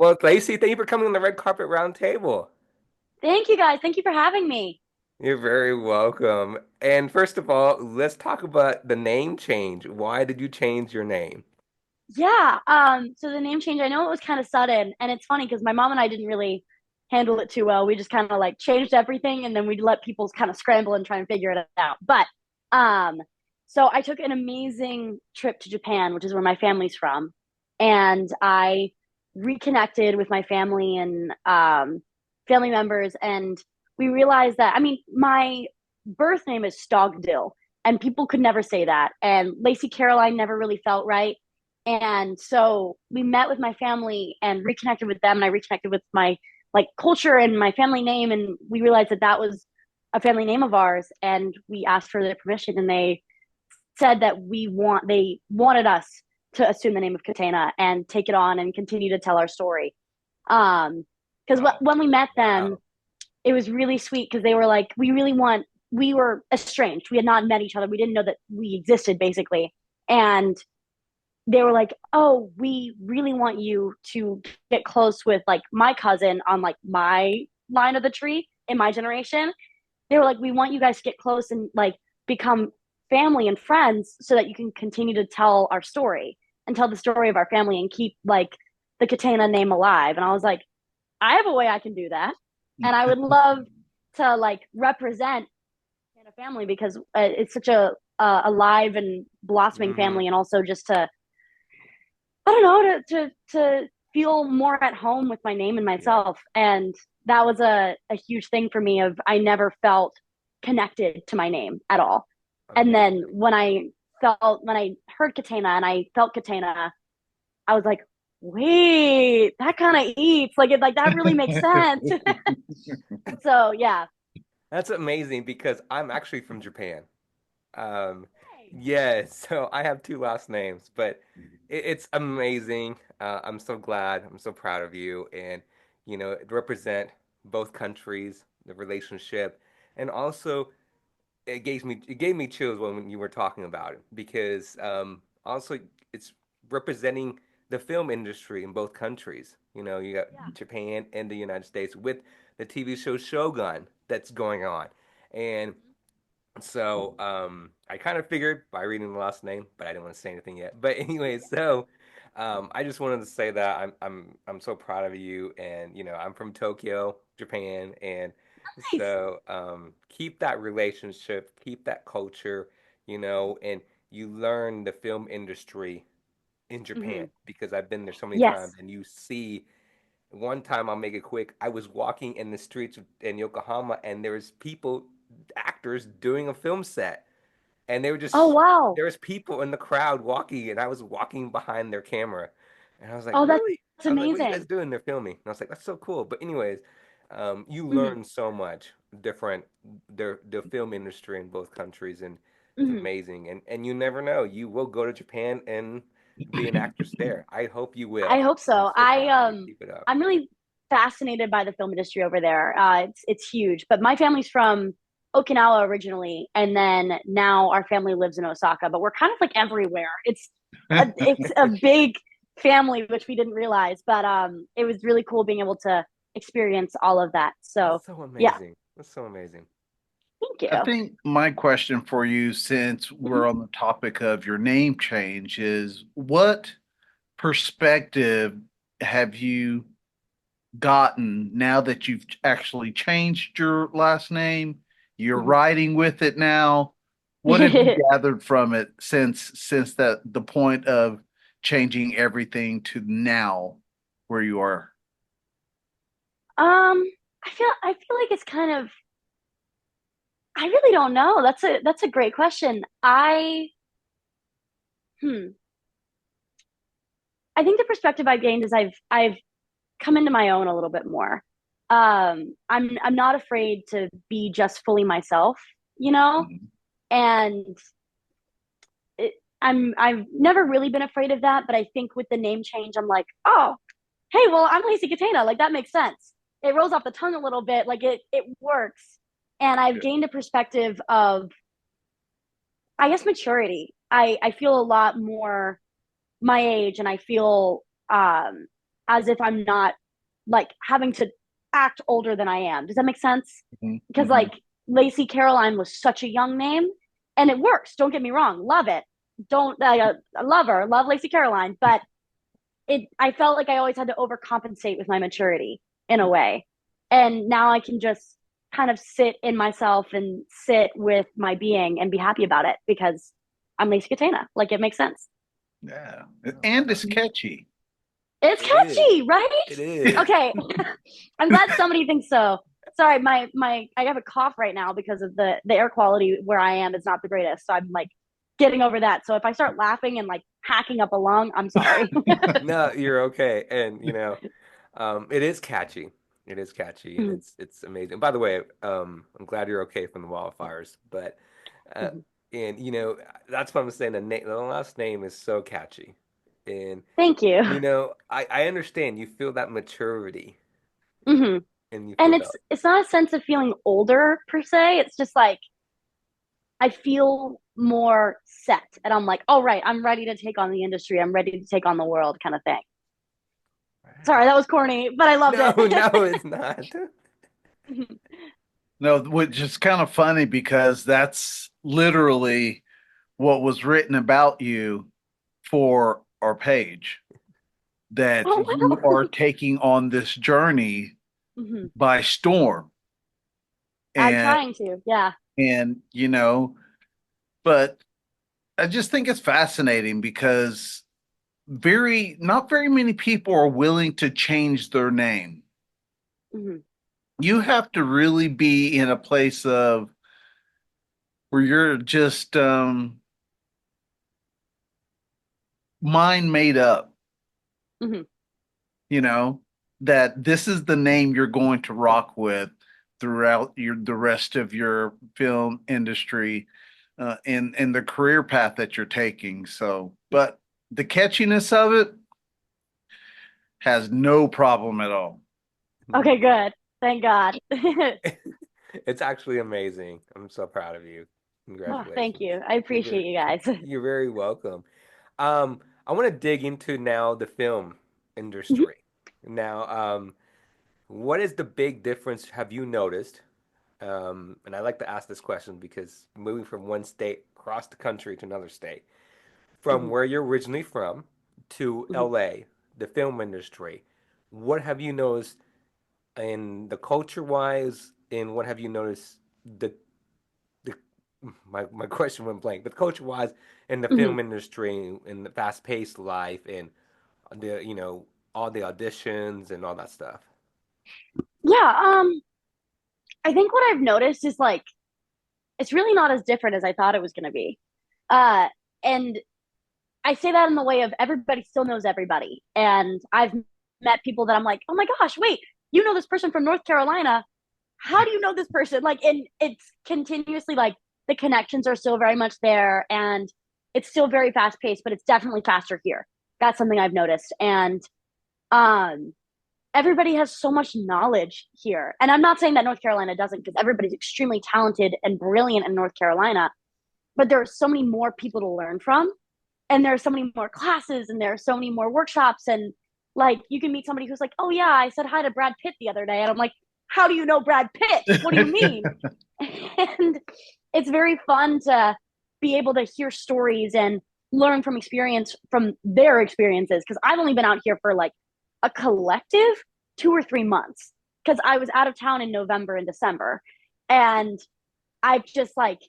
Well, Lacey, thank you for coming on the red carpet round table. Thank you guys. Thank you for having me. You're very welcome. And first of all, let's talk about the name change. Why did you change your name? Yeah, so the name change, I know it was kind of sudden, and it's funny because my mom and I didn't really handle it too well. We just kind of like changed everything and then we'd let people kind of scramble and try and figure it out. But um so I took an amazing trip to Japan, which is where my family's from, and I reconnected with my family and family members, and we realized that, I mean, my birth name is Stogdill and people could never say that, and Lacey Caroline never really felt right. And so we met with my family and reconnected with them, and I reconnected with my like culture and my family name, and we realized that that was a family name of ours, and we asked for their permission, and they said that they wanted us to assume the name of Katena and take it on and continue to tell our story. Because Oh, when we met them, wow. it was really sweet because they were like, we were estranged, we had not met each other, we didn't know that we existed basically, and they were like, "Oh, we really want you to get close with like my cousin on like my line of the tree in my generation." They were like, "We want you guys to get close and like become family and friends so that you can continue to tell our story and tell the story of our family and keep like the Katana name alive." And I was like, "I have a way I can do that, and I would love to like represent a family because it's such a alive and blossoming Hmm. family, and also just to, I don't know, to feel more at home with my name and Yeah. myself." And that was a huge thing for me of I never felt connected to my name at all. And then Amazing. when I heard Katena and I felt Katena, I was like, wait, that kind of eats. Like it like that really makes sense. So yeah. That's amazing because I'm actually from Japan. Um, Hey. yeah, so I have two last names, but it's amazing. I'm so glad. I'm so proud of you, and represent both countries, the relationship, and also it gave me chills when you were talking about it because also it's representing the film industry in both countries. You got Yeah. Japan and the United States with the TV show Shogun that's going on, and so I kind of figured by reading the last name, but I didn't want to say anything yet. But anyway, so I just wanted to say that I'm so proud of you, and I'm from Tokyo, Japan, and Nice. so keep that relationship, keep that culture, and you learn the film industry in Japan Hmm. because I've been there so many times, Yes. and you see. One time, I'll make it quick. I was walking in the streets in Yokohama, and there was people, actors doing a film set, and they were Oh just wow. there was people in the crowd walking, and I was walking behind their camera, and I was like, Oh, really? that's I was like, what are you guys amazing. doing? They're filming, and I was like, that's so cool. But anyways, you Hmm. learn so much different the film industry in both countries, and it's Hmm. amazing. And you never know, you will go to Japan and be an actress there. I hope you will. I hope I'm so. so proud of you. Keep it up. I'm really fascinated by the film industry over there. It's huge. But my family's from Okinawa originally, and then now our family lives in Osaka. But we're kind of like everywhere. It's a big family, which we didn't realize. But it was really cool being able to experience all of that. That's So so yeah, amazing. That's so amazing. thank I you. think my question for you, since Mhm. we're on the topic of your name change, is what perspective have you gotten now that you've actually changed your last name? You're Mhm. writing with it now. What have you gathered from it since that the point of changing everything to now where you are? um, I feel like it's kind of, I really don't know. That's a great question. Hmm. I think the perspective I've gained is I've come into my own a little bit more. I'm not afraid to be just fully myself, you know, Mhm. and I've never really been afraid of that. But I think with the name change, I'm like, oh, hey, well, I'm Lacey Katena. Like that makes sense. It rolls off the tongue a little bit. Like it works, and I've Yeah. gained a perspective of, I guess, maturity. I feel a lot more my age, and I feel as if I'm not like having to act older than I am. Does that make sense? Because Mm-hmm. like Lacey Caroline was such a young name, and it works. Don't get me wrong, love it. Don't I love her, love Lacey Caroline, but I felt like I always had to overcompensate with my maturity in a way, and now I can just kind of sit in myself and sit with my being and be happy about it because I'm Lacey Katena. Like it makes sense. Yeah. Oh, And it's wow. catchy. It's It is. catchy, right? It is. Okay. I'm glad somebody thinks so. Sorry, my I have a cough right now because of the air quality where I am is not the greatest. So I'm like getting over that. So if I start laughing and like hacking up a lung, I'm sorry. No, you're okay. And it is catchy. It is catchy, and Mhm, it's amazing. By the way, I'm glad you're okay from the wildfires. But uh, mhm. and that's what I'm saying. The last name is so catchy, and Thank you. I understand you feel that maturity, Hmm. and you And feel that. it's not a sense of feeling older per se. It's just like I feel more set, and I'm like, all right, I'm ready to take on the industry. I'm ready to take on the world, kind of thing. Sorry, that was corny, but I loved No, it. no, it's not. No, which is kind of funny because that's literally what was written about you for our page, that Oh you are wow. taking on this journey Hmm. by storm. I'm And trying to, yeah. and but I just think it's fascinating because not very many people are willing to change their name. Hmm. You have to really be in a place of where you're just mind made up, Hmm. you know, that this is the name you're going to rock with throughout the rest of your film industry, in the career path that you're taking. So, but the catchiness of it has no problem at all. Okay, good. Thank God. It's actually amazing. I'm so proud of you. Oh, thank Congratulations. you. I You're appreciate very, you guys. you're very welcome. I want to dig into now the film Mhm, industry. Now, what is the big difference have you noticed? And I like to ask this question because moving from one state across the country to another state, from mhm, where you're originally from to mhm, LA, the film industry, what have you noticed in the culture wise, and what have you noticed the the my question went blank. But culture wise, in the mhm. film industry, in the fast paced life, and the all the auditions and all that stuff. Yeah, I think what I've noticed is like it's really not as different as I thought it was going to be. Uh, and I say that in the way of everybody still knows everybody. And I've met people that I'm like, oh my gosh, wait, you know this person from North Carolina. How do you know this person? Like, and it's continuously like the connections are still very much there and it's still very fast paced, but it's definitely faster here. That's something I've noticed. And um, everybody has so much knowledge here. And I'm not saying that North Carolina doesn't, because everybody's extremely talented and brilliant in North Carolina, but there are so many more people to learn from. And there are so many more classes and there are so many more workshops. And like, you can meet somebody who's like, oh, yeah, I said hi to Brad Pitt the other day. And I'm like, how do you know Brad Pitt? What do you mean? And it's very fun to be able to hear stories and learn from experience from their experiences. Cause I've only been out here for like a collective 2 or 3 months because I was out of town in November and December. And I've just like,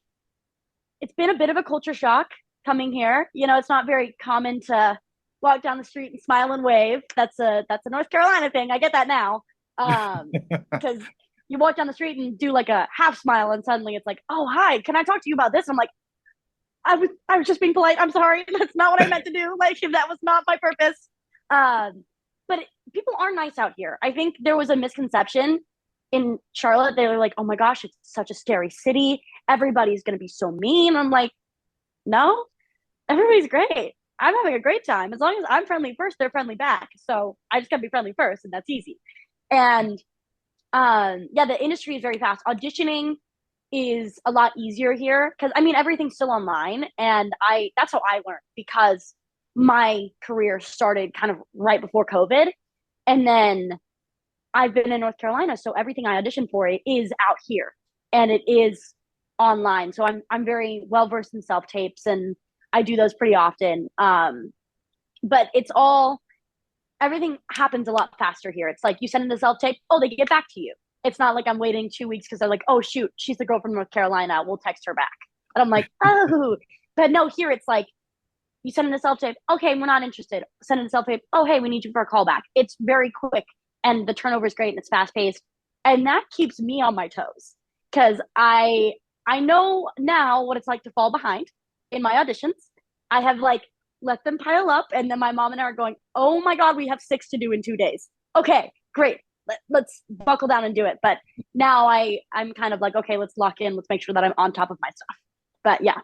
it's been a bit of a culture shock coming here. You know, it's not very common to walk down the street and smile and wave. That's a North Carolina thing. I get that now. Because you walk down the street and do like a half smile and suddenly it's like, oh hi, can I talk to you about this? And I'm like, I was just being polite. I'm sorry. That's not what I meant to do. Like that was not my purpose. Um, but people are nice out here. I think there was a misconception in Charlotte. They were like, oh my gosh, it's such a scary city. Everybody's gonna be so mean. I'm like, no, everybody's great. I'm having a great time. As long as I'm friendly first, they're friendly back. So I just gotta be friendly first, and that's easy. And yeah, the industry is very fast. Auditioning is a lot easier here because I mean everything's still online, and I that's how I learned because my career started kind of right before COVID, And then I've been in North Carolina, so everything I audition for it is out here and it is online. So I'm very well versed in self tapes and I do those pretty often. But it's all everything happens a lot faster here. It's like you send in the self tape, oh, they get back to you. It's not like I'm waiting 2 weeks because they're like, oh shoot, she's the girl from North Carolina. We'll text her back. And I'm like, oh, but no, here it's like you send in a self tape, okay, we're not interested. Send in a self tape, oh hey, we need you for a callback. It's very quick and the turnover is great and it's fast paced, and that keeps me on my toes because I know now what it's like to fall behind in my auditions. I have like let them pile up, and then my mom and I are going, oh my god, we have 6 to do in 2 days. Okay, great. Let's buckle down and do it. But now I'm kind of like, okay, let's lock in. Let's make sure that I'm on top of my stuff. But yeah.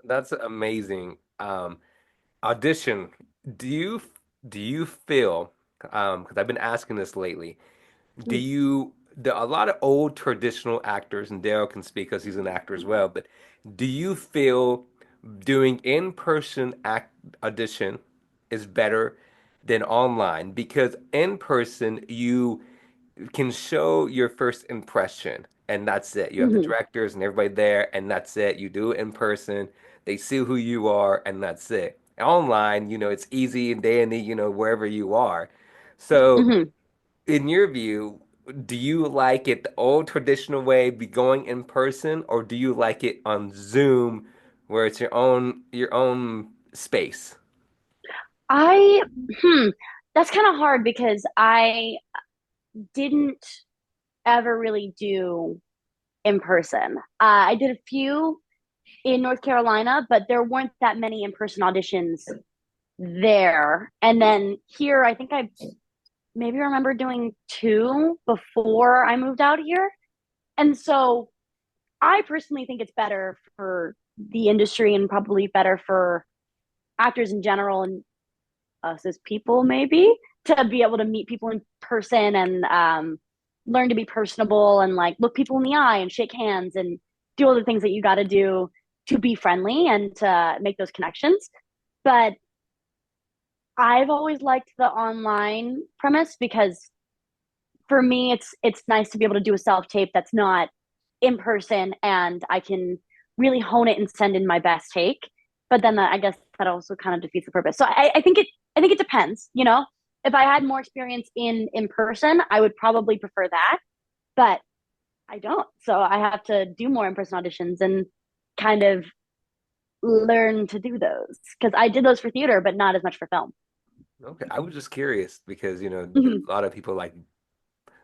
That's amazing. Audition. Do you do you feel? Because I've been asking this lately. Do Mm-hmm. you? A lot of old traditional actors, and Daryl can speak because he's an actor as well. But do you feel doing in-person act audition is better than online? Because in person, you can show your first impression and that's it. You have the Mm-hmm. directors and everybody there and that's it. You do it in person. They see who you are and that's it. Online, it's easy and dandy, wherever you are. So, Mm-hmm. in your view, do you like it the old traditional way, be going in person, or do you like it on Zoom where it's your own space? I hmm, that's kind of hard because I didn't ever really do in person. I did a few in North Carolina, but there weren't that many in person auditions there. And then here, I think I maybe remember doing two before I moved out here. And so I personally think it's better for the industry and probably better for actors in general and us as people, maybe to be able to meet people in person and learn to be personable and like look people in the eye and shake hands and do all the things that you got to do to be friendly and to make those connections. But I've always liked the online premise because for me it's nice to be able to do a self tape that's not in person and I can really hone it and send in my best take. But then I guess that also kind of defeats the purpose. So I think it depends. If I had more experience in person, I would probably prefer that. But I don't. So I have to do more in person auditions and kind of learn to do those because I did those for theater, but not as much for film. Okay, I was just curious because, Mhm. a lot of people like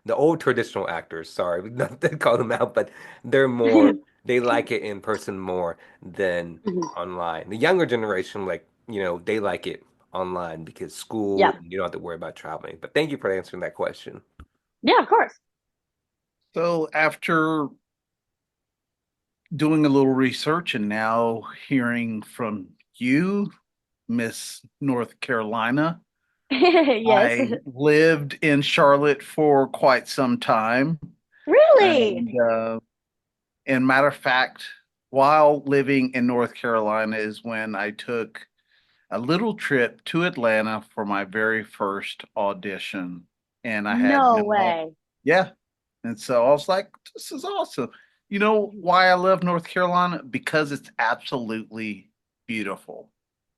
the old traditional actors, sorry, not to call them out, but they like it in person more than Mhm. online. The younger generation, like, they like it online because school, Yeah. and you don't have to worry about traveling. But thank you for answering that question. Yeah, of course. So after doing a little research and now hearing from you, Miss North Carolina, Yes. I lived in Charlotte for quite some time. Really? And matter of fact, while living in North Carolina is when I took a little trip to Atlanta for my very first audition. And I had No no, way. yeah. And so I was like, this is awesome. You know why I love North Carolina? Because it's absolutely beautiful.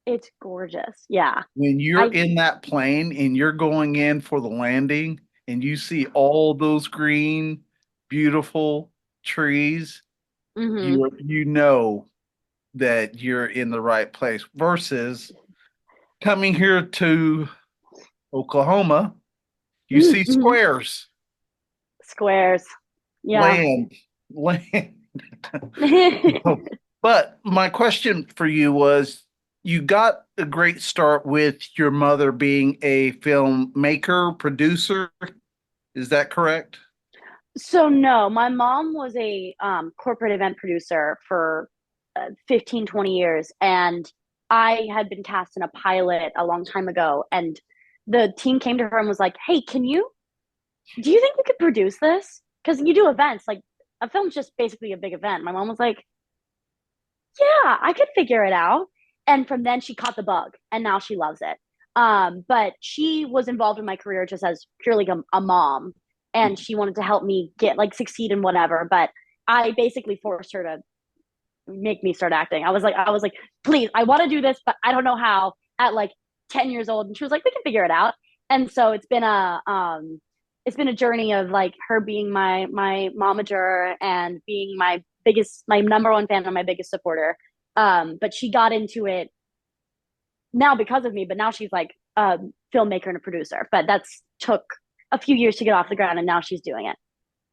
It's gorgeous. Yeah. When you're I in that plane and you're going in for the landing and you see all those green, beautiful trees, hmm you know that you're in the right place versus coming here to Oklahoma, you see hmm squares, Squares. Yeah. land, land. But my question for you was you got a great start with your mother being a filmmaker, producer. Is that correct? So no, my mom was a corporate event producer for 15, 20 years. And I had been cast in a pilot a long time ago. And the team came to her and was like, hey, do you think you could produce this? Because you do events, like a film's just basically a big event. My mom was like, yeah, I could figure it out. And from then she caught the bug and now she loves it. But she was involved in my career just as purely a mom, and she wanted to help me get like succeed in whatever. But I basically forced her to make me start acting. I was like, please, I want to do this, but I don't know how. At like 10 years old, and she was like, we can figure it out. And so it's been a journey of like her being my momager and being my number one fan and my biggest supporter. But she got into it now because of me, but now she's like a filmmaker and a producer. But that's took a few years to get off the ground, and now she's doing it.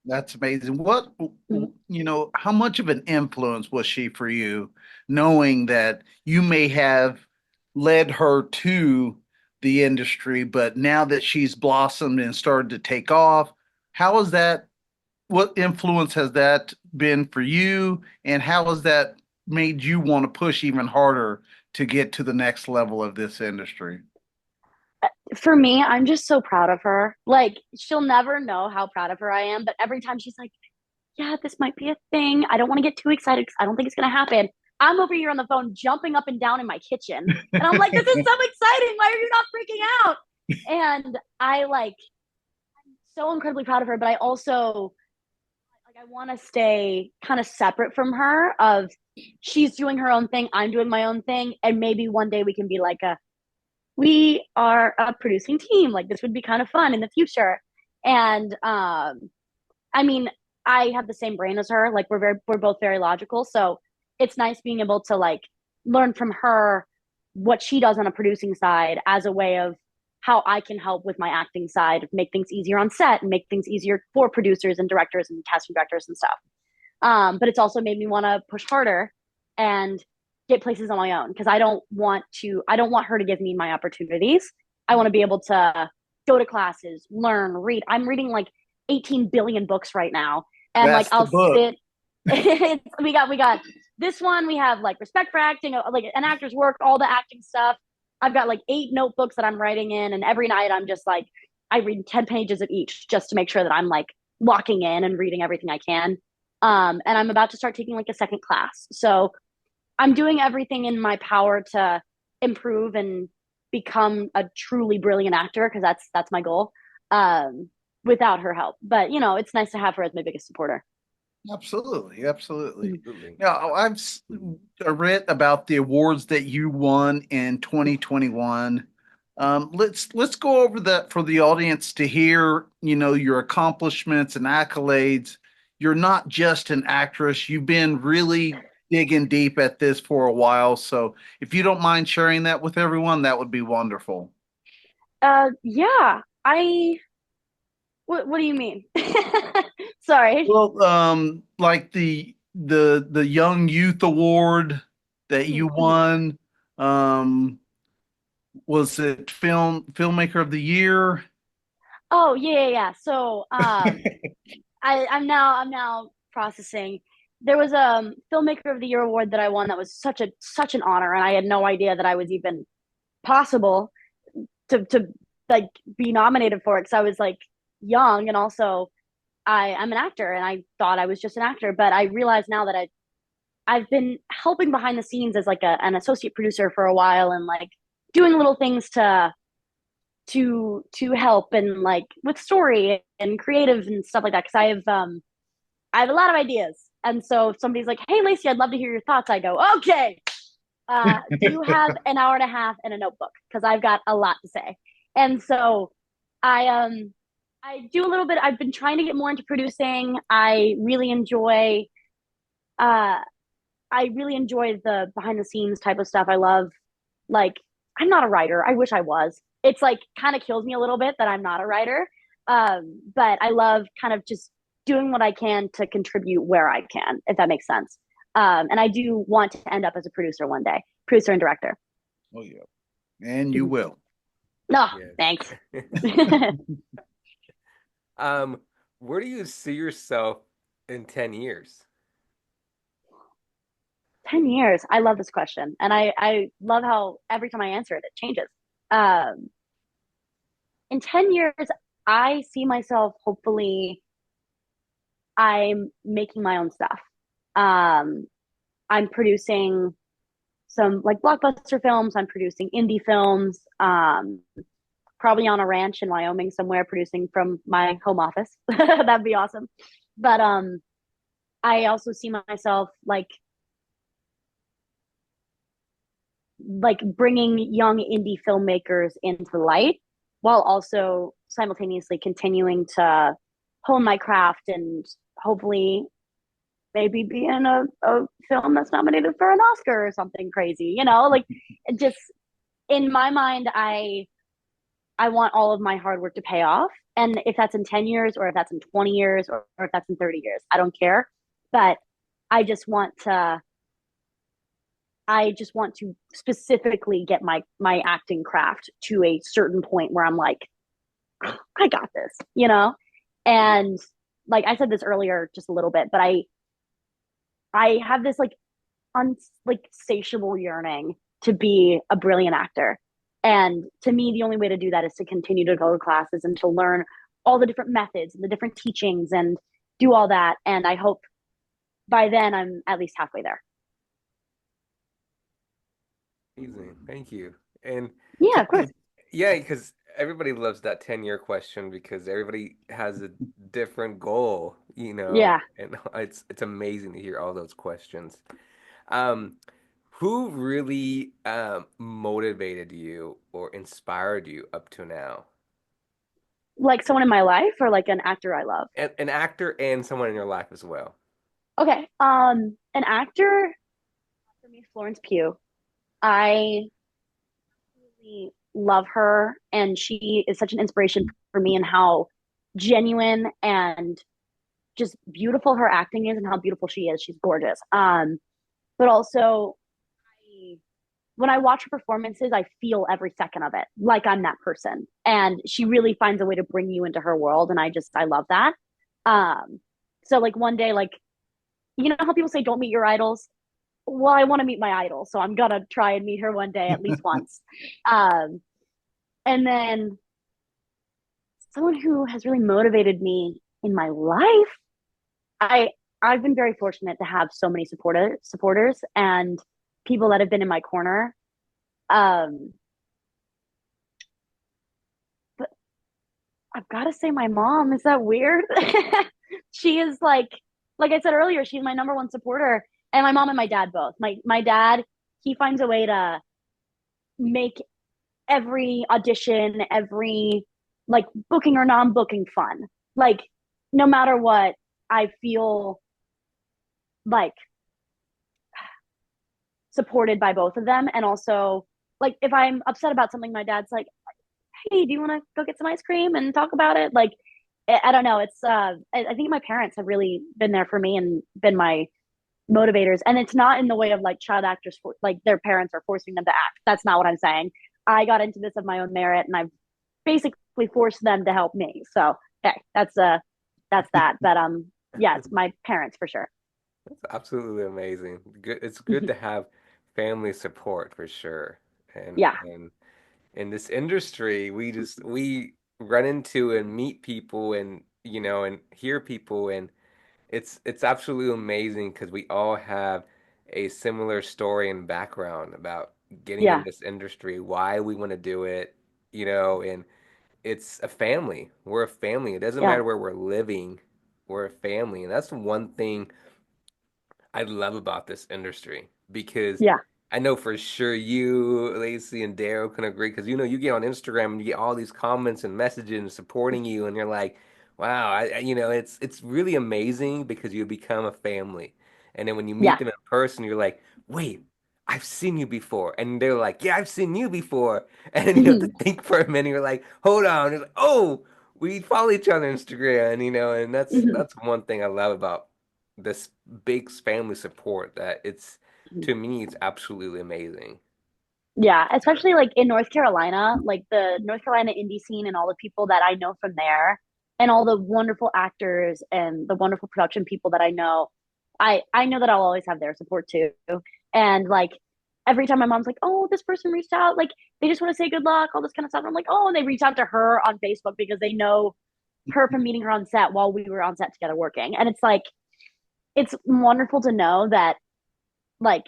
That's amazing. What, Mhm. how much of an influence was she for you, knowing that you may have led her to the industry, but now that she's blossomed and started to take off, how is that? What influence has that been for you? And how has that made you want to push even harder to get to the next level of this industry? For me, I'm just so proud of her. Like, she'll never know how proud of her I am, but every time she's like, yeah, this might be a thing. I don't want to get too excited because I don't think it's going to happen. I'm over here on the phone jumping up and down in my kitchen. And I'm like, this is so exciting. Why are you not freaking out? And I'm so incredibly proud of her, but I also, like, I want to stay kind of separate from her of she's doing her own thing. I'm doing my own thing. And maybe one day we can be like we are a producing team. Like, this would be kind of fun in the future. And I mean, I have the same brain as her. Like, we're both very logical. So it's nice being able to like learn from her what she does on a producing side as a way of how I can help with my acting side, make things easier on set and make things easier for producers and directors and casting directors and stuff. But it's also made me want to push harder and get places on my own because I don't want her to give me my opportunities. I want to be able to go to classes, learn, read. I'm reading like 18 billion books right now. And like That's the I'll book. sit we got this one, we have like respect for acting, like an actor's work, all the acting stuff. I've got like 8 notebooks that I'm writing in, and every night I'm just like I read 10 pages of each just to make sure that I'm like locking in and reading everything I can. And I'm about to start taking like a second class. So I'm doing everything in my power to improve and become a truly brilliant actor because that's my goal. Without her help, but it's nice to have her as my biggest supporter. Absolutely, absolutely. Absolutely. Now, read about the awards that you won in 2021. Let's go over that for the audience to hear, your accomplishments and accolades. You're not just an actress. You've been really digging deep at this for a while. So if you don't mind sharing that with everyone, that would be wonderful. Yeah, I. What do you mean? Sorry. Well, like the Young Youth Award that you Mhm. won, um, was it filmmaker of the year? Oh yeah, yeah, yeah. So I'm now processing. There was a filmmaker of the year award that I won that was such an honor, and I had no idea that I was even possible to like be nominated for it because I was like young, and also I'm an actor, and I thought I was just an actor, but I realize now that I've been helping behind the scenes as like an associate producer for a while, and like doing little things to help and like with story and creative and stuff like that because I have a lot of ideas. And so if somebody's like, hey Lacey, I'd love to hear your thoughts, I go, okay, do you have an hour and a half and a notebook because I've got a lot to say. And so I do a little bit. I've been trying to get more into producing. Uh I really enjoy the behind the scenes type of stuff. I love, like, I'm not a writer. I wish I was. It's like kind of kills me a little bit that I'm not a writer. But I love kind of just doing what I can to contribute where I can, if that makes sense. And I do want to end up as a producer one day, producer and director. Oh yeah, and you will. No, Yes. thanks. Um, where do you see yourself in 10 years? 10 years. I love this question. And I love how every time I answer it, it changes. Um, in 10 years, I see myself hopefully I'm making my own stuff. Um, I'm producing some like blockbuster films. I'm producing indie films. Probably on a ranch in Wyoming somewhere, producing from my home office. That'd be awesome. But I also see myself like bringing young indie filmmakers into light while also simultaneously continuing to hone my craft and hopefully maybe be in a film that's nominated for an Oscar or something crazy, like just in my mind, I want all of my hard work to pay off. And if that's in 10 years or if that's in 20 years or if that's in 30 years, I don't care. But I just want to I just want to specifically get my acting craft to a certain point where I'm like, I got this. And like I said this earlier just a little bit, but I have this like satiable yearning to be a brilliant actor. And to me, the only way to do that is to continue to go to classes and to learn all the different methods and the different teachings and do all that. And I hope by then I'm at least halfway there. Amazing. Thank you. And Yeah, tell of course. me, yeah, because everybody loves that 10-year question because everybody has a different goal, Yeah. and it's amazing to hear all those questions. Um, who really motivated you or inspired you up to now? Like someone in my life or like an actor I love. An actor and someone in your life as well. Okay. An actor for me, Florence Pugh. I really love her and she is such an inspiration for me and how genuine and just beautiful her acting is and how beautiful she is. She's gorgeous. But also I, when I watch her performances, I feel every second of it like I'm that person. And she really finds a way to bring you into her world. And I love that. Um, so like one day, like, how people say don't meet your idols? Well, I want to meet my idol. So I'm going to try and meet her one day, at least once. Um, and then someone who has really motivated me in my life, I I've been very fortunate to have so many supporters and people that have been in my corner. Um, but I've got to say, my mom. Is that weird? She is like I said earlier, she's my number one supporter, and my mom and my dad both. My dad, he finds a way to make every audition, every like booking or non-booking fun. Like no matter what, I feel like supported by both of them. And also, like if I'm upset about something, my dad's like, "Hey, do you want to go get some ice cream and talk about it?" Like, I don't know. It's I think my parents have really been there for me and been my motivators. And it's not in the way of like child actors, like their parents are forcing them to act. That's not what I'm saying. I got into this of my own merit, and I've basically forced them to help me. So, okay, that's that. But yeah, it's my parents for sure. That's absolutely amazing. Good. It's good to have family support for sure. Yeah, And in this industry, we run into and meet people and and hear people and it's absolutely amazing because we all have a similar story and background about getting in yeah, this industry, why we want to do it, and it's a family. We're a family. It doesn't yeah, matter where we're living, we're a family. And that's one thing I love about this industry because yeah. I know for sure you, Lacey, and Daryl can agree because you get on Instagram and you get all these comments and messages supporting you, and you're like, wow, it's really amazing because you become a family, and then when you meet Yeah. them in person, you're like, wait, I've seen you before, and they're like, yeah, I've seen you before, and then you have to Mhm. think for a minute, you're like, hold on, you're like, oh, we follow each other on Instagram, and Mhm. that's one thing I love about this big family support that it's Mhm. to me it's absolutely amazing. Yeah, especially like in North Carolina, like the North Carolina indie scene and all the people that I know from there and all the wonderful actors and the wonderful production people that I know. I know that I'll always have their support too. And like every time my mom's like, "Oh, this person reached out, like they just want to say good luck, all this kind of stuff." And I'm like, "Oh," and they reach out to her on Facebook because they know her from meeting her on set while we were on set together working. And it's like it's wonderful to know that like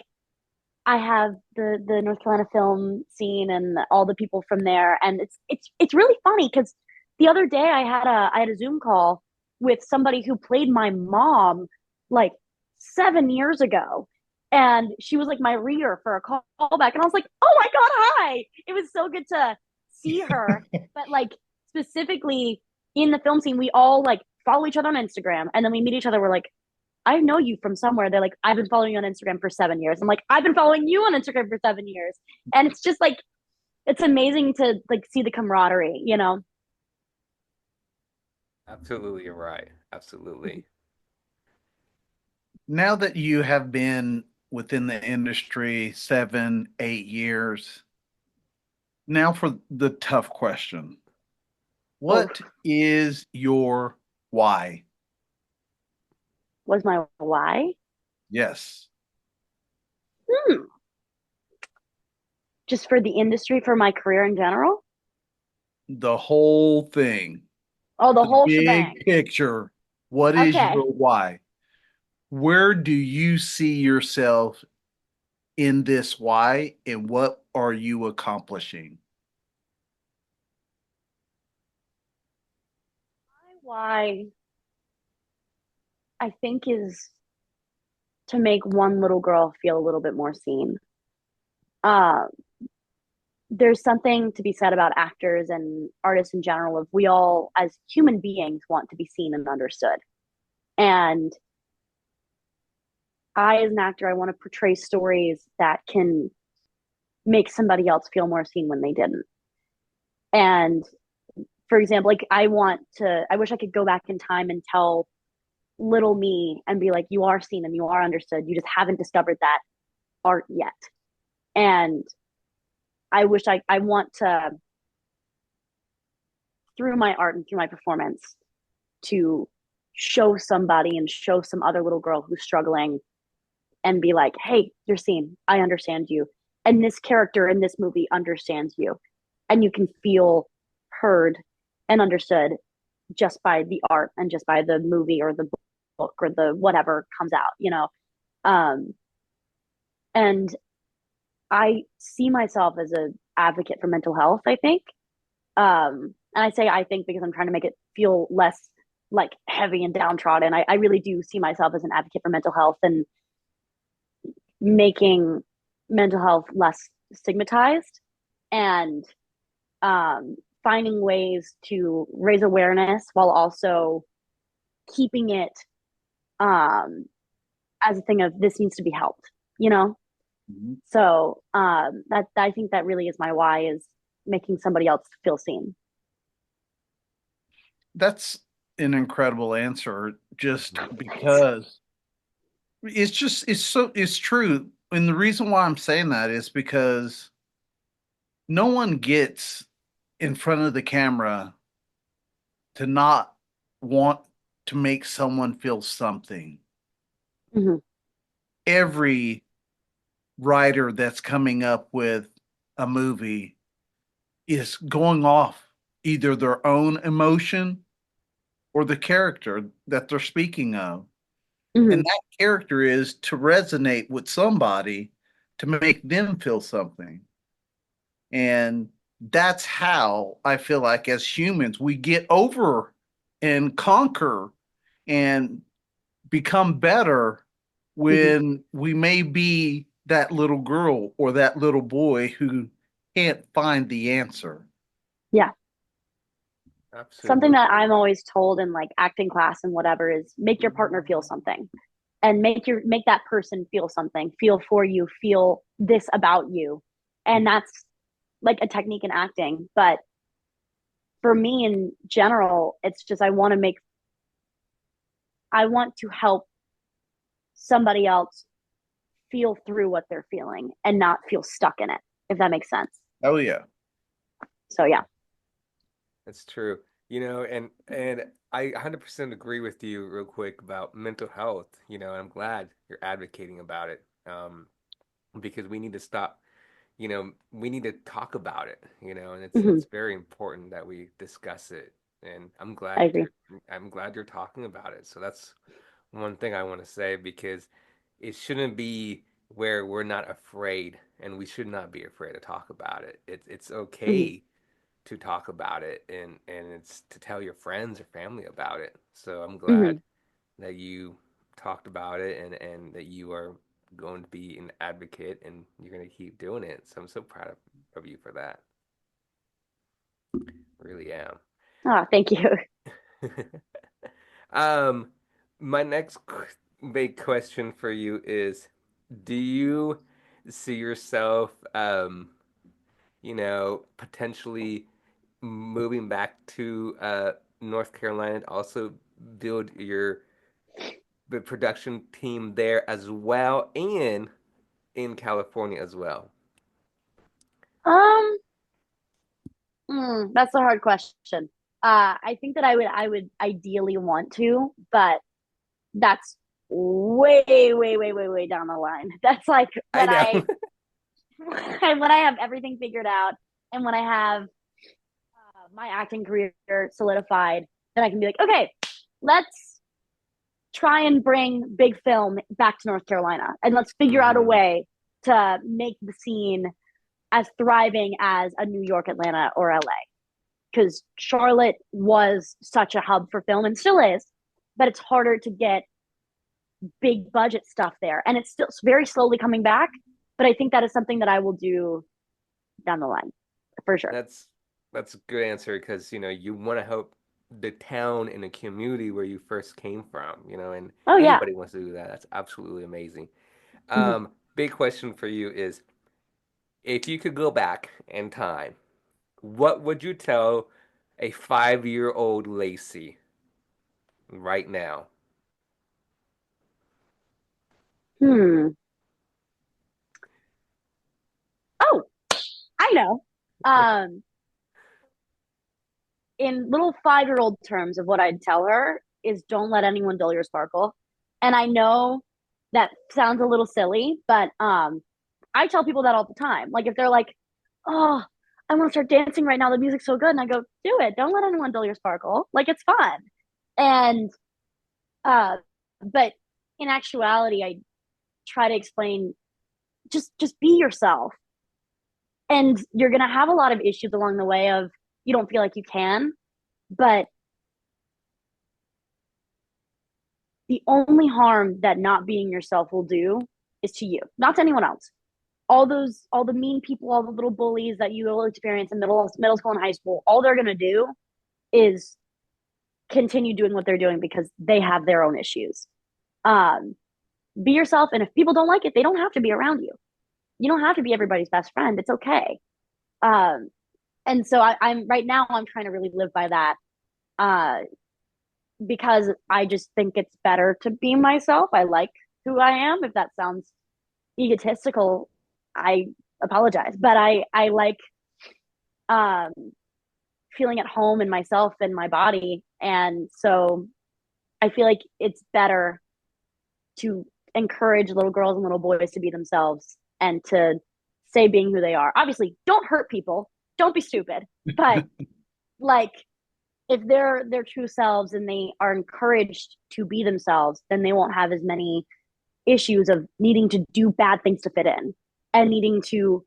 I have the North Carolina film scene and all the people from there, and it's really funny because the other day I had a Zoom call with somebody who played my mom like 7 years ago, and she was like my reader for a callback, and I was like, oh my god, hi! It was so good to see her, but like specifically in the film scene, we all like follow each other on Instagram, and then we meet each other. We're like, I know you from somewhere. They're like, I've been following you on Instagram for 7 years. I'm like, I've been following you on Instagram for 7 years. And it's just like, it's amazing to like see the camaraderie, you know? Absolutely, you're right. Absolutely. Now that you have been within the industry 7, 8 years, now for the tough question. Oh, What is your why? was my why? Yes, Hmm. Just for the industry, for my career in general? the whole thing, Oh, the the whole big shebang. picture. What is Okay. your why? Where do you see yourself in this why, and what are you accomplishing? My why, I think, is to make one little girl feel a little bit more seen. Uh, there's something to be said about actors and artists in general of we all as human beings want to be seen and understood. And I, as an actor, I want to portray stories that can make somebody else feel more seen when they didn't. And for example, like I wish I could go back in time and tell little me and be like, you are seen and you are understood. You just haven't discovered that art yet. And I want to, through my art and through my performance, to show somebody and show some other little girl who's struggling and be like, hey, you're seen. I understand you. And this character in this movie understands you. And you can feel heard and understood just by the art and just by the movie or the book or the whatever comes out, you know? Um, and I see myself as an advocate for mental health, I think. And I say I think because I'm trying to make it feel less like heavy and downtrodden. I really do see myself as an advocate for mental health and making mental health less stigmatized and finding ways to raise awareness while also keeping it um, as a thing of this needs to be helped, you know? Mhm. So that I think that really is my why is making somebody else feel seen. That's an incredible answer just Thanks. because it's true. And the reason why I'm saying that is because no one gets in front of the camera to not want to make someone feel something. Mm-hmm. Every writer that's coming up with a movie is going off either their own emotion or the character that they're speaking of. Mm-hmm. And that character is to resonate with somebody to make them feel something. And that's how I feel like as humans, we get over and conquer and become better Mm-hmm. when we may be that little girl or that little boy who can't find the answer. Yeah. Something that Absolutely. I'm always told in like acting class and whatever is make your partner feel something and make that person feel something, feel for you, feel this about you. And that's like a technique in acting. But for me in general, it's just I want to help somebody else feel through what they're feeling and not feel stuck in it, if that makes sense. Oh, yeah. So yeah. That's true. And I 100% agree with you real quick about mental health, and I'm glad you're advocating about it. Because we need to stop, we need to talk about it, and Mm-hmm. it's very important that we discuss it. And I agree. I'm glad you're talking about it. So that's one thing I want to say because it shouldn't be where we're not afraid, and we should not be afraid to talk about it. It's Mhm. okay to talk about it, and it's to tell your friends or family about it. So I'm glad Mhm. that you talked about it, and that you are going to be an advocate, and you're going to keep doing it. So I'm so proud of you for that. Really am. Oh, thank you. um, my next big question for you is, do you see yourself, potentially moving back to North Carolina to also build your the production team there as well, and in California as well? Um, that's a hard question. I think that I would ideally want to, but that's way, way, way, way, way down the line. That's like I when know. when I have everything figured out and when I have my acting career solidified, then I can be like, okay, let's try and bring big film back to North Carolina and let's figure out a Hmm. way to make the scene as thriving as a New York, Atlanta, or LA. Because Charlotte was such a hub for film and still is, but it's harder to get big budget stuff there. And it's still very slowly coming back. But I think that is something that I will do down the line for sure. That's that's a good answer, because you want to help the town and the community where you first came from, and Oh, yeah. anybody wants to do that. That's absolutely amazing. Mm-hmm. Big question for you is, if you could go back in time, what would you tell a 5-year-old Lacey right now? Hmm. Oh, I know. Um, in little 5-year old terms of what I'd tell her is don't let anyone dull your sparkle. And I know that sounds a little silly, but I tell people that all the time. Like if they're like, "Oh, I want to start dancing right now. The music's so good." And I go, "Do it. Don't let anyone dull your sparkle. Like it's fun." And uh but in actuality, I try to explain just be yourself. And you're going to have a lot of issues along the way of you don't feel like you can, but the only harm that not being yourself will do is to you, not to anyone else. All the mean people, all the little bullies that you will experience in middle school and high school, all they're gonna do is continue doing what they're doing because they have their own issues. Um, be yourself, and if people don't like it, they don't have to be around you. You don't have to be everybody's best friend. It's okay. Um, and so I'm right now. I'm trying to really live by that. Uh, because I just think it's better to be myself. I like who I am. If that sounds egotistical, I apologize. But I like um feeling at home in myself and my body. And so I feel like it's better to encourage little girls and little boys to be themselves and to say being who they are. Obviously, don't hurt people. Don't be stupid. But like if they're their true selves and they are encouraged to be themselves, then they won't have as many issues of needing to do bad things to fit in and needing to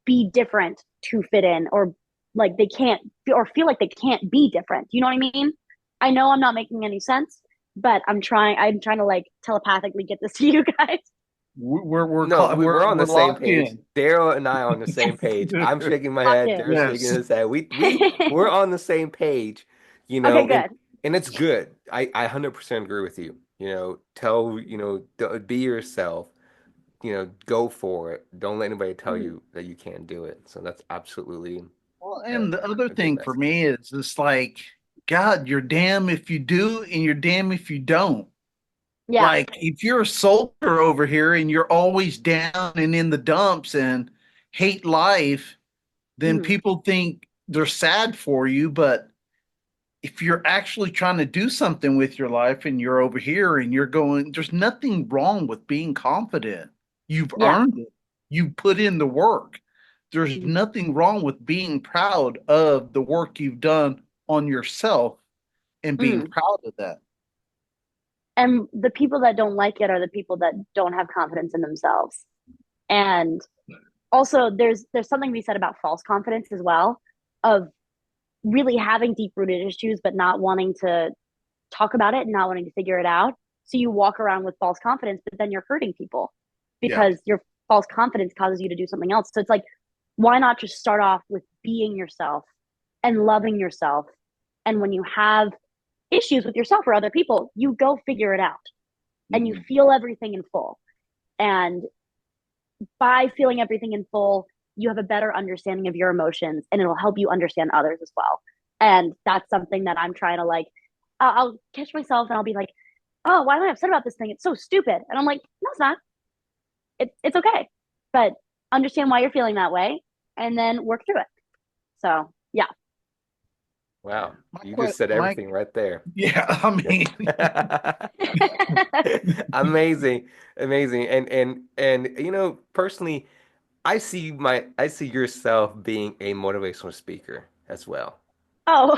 be different to fit in or like they can't or feel like they can't be different. You know what I mean? I know I'm not making any sense, but I'm trying to like telepathically get this to you guys. No, we're on the We're same locked page. in. Daryl and I are on the same Yes. page. I'm shaking my Locked head. in. Daryl's shaking Yes. his head. We're on the same page, Okay, and good. it's good. I 100% agree with you. Tell, be yourself. Go for it. Don't let anybody tell Mhm. you that you can't do it. So that's absolutely Well, a, and the other a good thing for message. me is it's like, God, you're damn if you do and you're damn if you don't. Yeah. Like if you're a soldier over here and you're always down and in the dumps and hate life, then Mhm. people think they're sad for you. But if you're actually trying to do something with your life and you're over here and you're going, there's nothing wrong with being confident. You've Yeah. earned it. You put in the work. There's Mhm. nothing wrong with being proud of the work you've done on yourself and being Mhm. proud of that. And the people that don't like it are the people that don't have confidence in themselves. And also there's something to be said about false confidence as well, of really having deep rooted issues but not wanting to talk about it and not wanting to figure it out. So you walk around with false confidence, but then you're hurting people Yeah. because your false confidence causes you to do something else. So it's like, why not just start off with being yourself and loving yourself? And when you have issues with yourself or other people, you go figure it out and you Mhm. feel everything in full. And by feeling everything in full, you have a better understanding of your emotions and it'll help you understand others as well. And that's something that I'm trying to like, I'll catch myself and I'll be like, oh, why am I upset about this thing? It's so stupid. And I'm like, no, it's not. It's okay. But understand why you're feeling that way and then work through it. So, yeah. Wow, My you que just said my everything right there. Yeah, I mean, Amazing, amazing. And personally, I see yourself being a motivational speaker as well. Oh,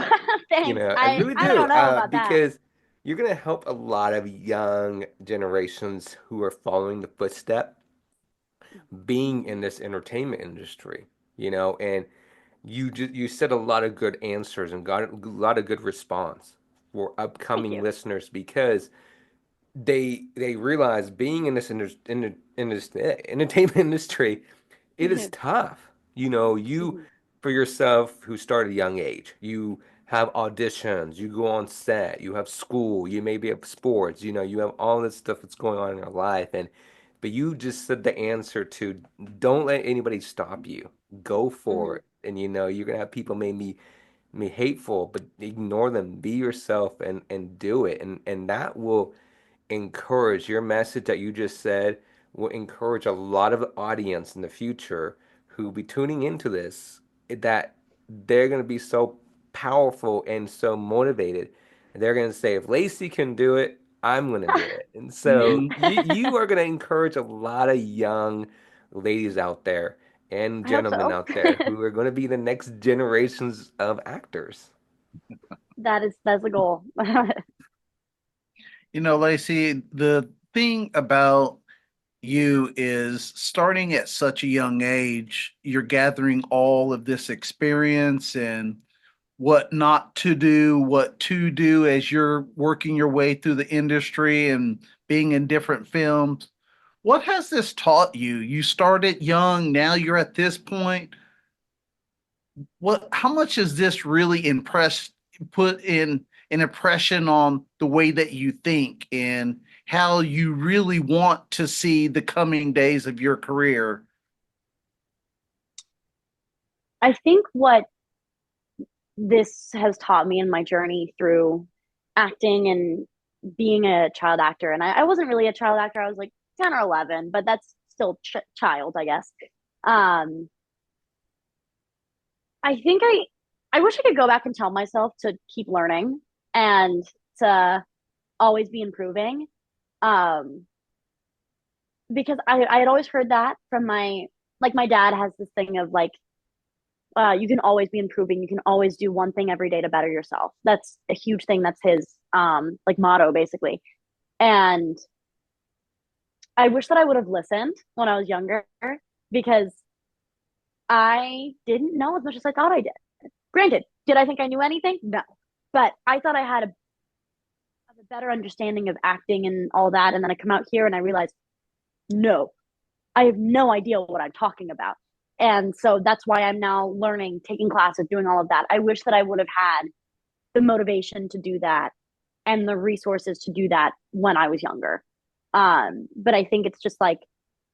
thanks. I really I do, don't know about that. because you're gonna help a lot of young generations who are following the footstep, being in this entertainment industry, and you said a lot of good answers and got a lot of good response for Thank upcoming you. listeners, because they realize being in this entertainment industry, it is tough. You Mhm. for yourself who start at a young age, you have auditions, you go on set, you have school, you maybe have sports, you have all this stuff that's going on in your life, but you just said the answer to, don't let anybody stop you. Go for Mhm. it. And you're gonna have people maybe be hateful, but ignore them. Be yourself and do it. And that will encourage, your message that you just said will encourage a lot of the audience in the future who will be tuning into this, that they're going to be so powerful and so motivated. They're going to say, if Lacey can do it, I'm going to do it. And so Mhm. you are going to encourage a lot of young ladies out there and I hope gentlemen so. out there who are going to be the next generations of actors. That's the goal. Lacey, the thing about you is starting at such a young age, you're gathering all of this experience and what not to do, what to do as you're working your way through the industry and being in different films. What has this taught you? You started young, now you're at this point. How much has this really put in an impression on the way that you think and how you really want to see the coming days of your career? I think what this has taught me in my journey through acting and being a child actor, and I wasn't really a child actor. I was like 10 or 11, but that's still child, I guess. Um, I think I wish I could go back and tell myself to keep learning and to always be improving. Um, because I had always heard that from my dad has this thing of like, you can always be improving. You can always do one thing every day to better yourself. That's a huge thing. That's his like motto basically. And I wish that I would have listened when I was younger because I didn't know as much as I thought I did. Granted, did I think I knew anything? No. But I thought I had a better understanding of acting and all that. And then I come out here and I realized, no, I have no idea what I'm talking about. And so that's why I'm now learning, taking classes, doing all of that. I wish that I would have had the motivation to do that and the resources to do that when I was younger. But I think it's just like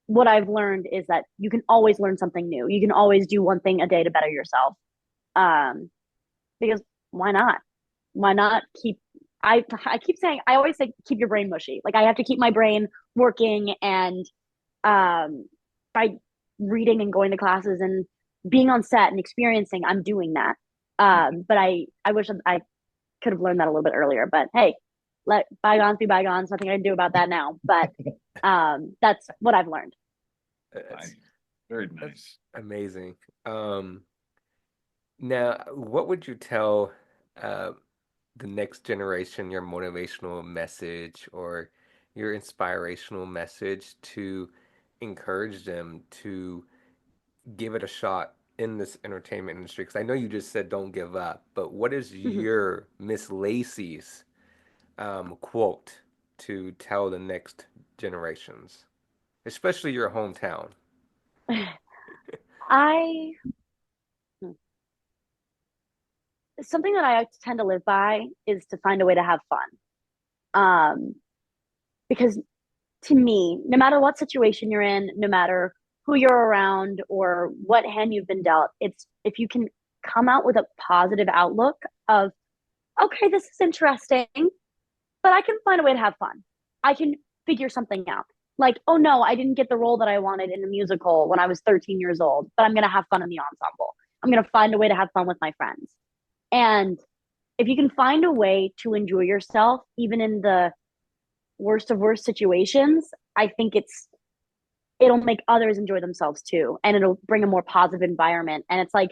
what I've learned is that you can always learn something new. You can always do one thing a day to better yourself. Um, because why not? Why not keep I keep saying I always say keep your brain mushy. Like I have to keep my brain working and by reading and going to classes and being on set and experiencing, I'm doing that. But I wish I could have learned that a little bit earlier. But hey, let bygones be bygones. Nothing I can do about that now. But that's what I've learned. That's Nice. Very that's nice. amazing. Now, what would you tell uh, the next generation your motivational message or your inspirational message to encourage them to give it a shot in this entertainment industry? Because I know you just said don't give up, but what is Mhm. your Miss Lacey's quote to tell the next generations, especially your hometown? I something that I tend to live by is to find a way to have fun. Because to me, no matter what situation you're in, no matter who you're around or what hand you've been dealt, it's if you can come out with a positive outlook of, okay, this is interesting, but I can find a way to have fun. I can figure something out. Like, oh no, I didn't get the role that I wanted in a musical when I was 13 years old, but I'm going to have fun in the ensemble. I'm going to find a way to have fun with my friends. And if you can find a way to enjoy yourself, even in the worst of worst situations, I think it'll make others enjoy themselves too. And it'll bring a more positive environment. And it's like,